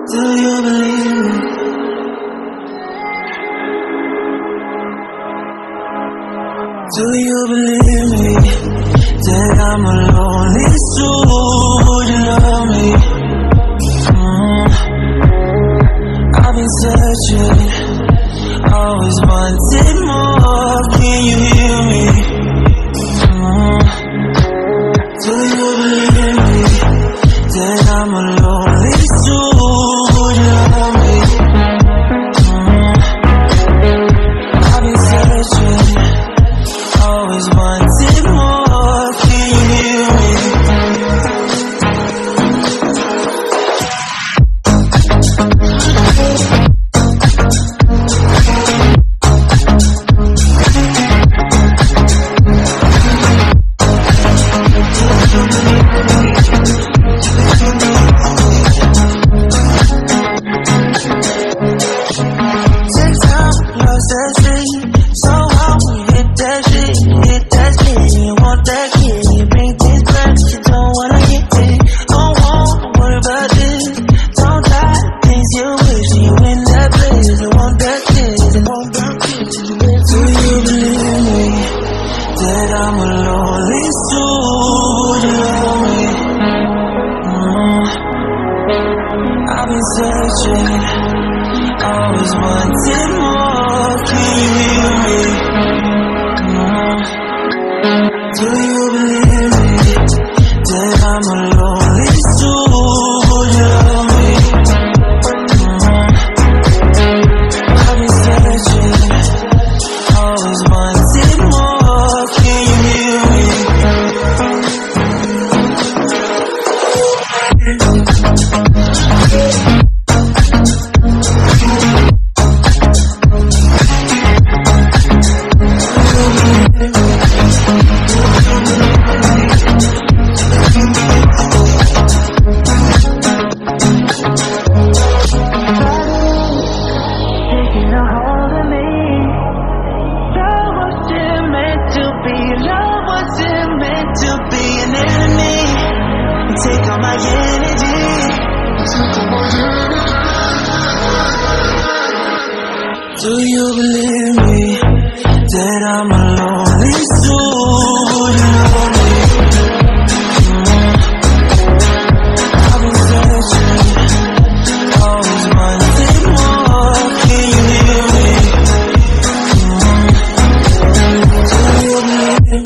Do you believe me? Do you believe me that I'm a lonely soul? Would you love me? I've been searching, always wanted more. Can you hear me? Do you believe me that I'm a lonely soul? Would you love me? I've been searching, always wanted more. Can you hear me? I've been searching, always wanted more. Can you hear me? Do you believe me that I'm a lonely soul? Would you love me? I've been searching, always wanted more. Can you hear me? Take all my energy. Do you believe me that I'm a lonely soul? Would you love me? I've been searching, always wanted more. Can you hear me? Do you believe me?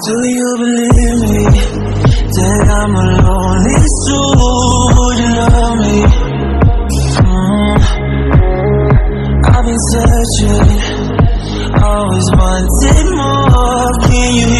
Do you believe me that I'm a lonely soul? Would you love me? I've been searching, always wanted more. Can you hear me?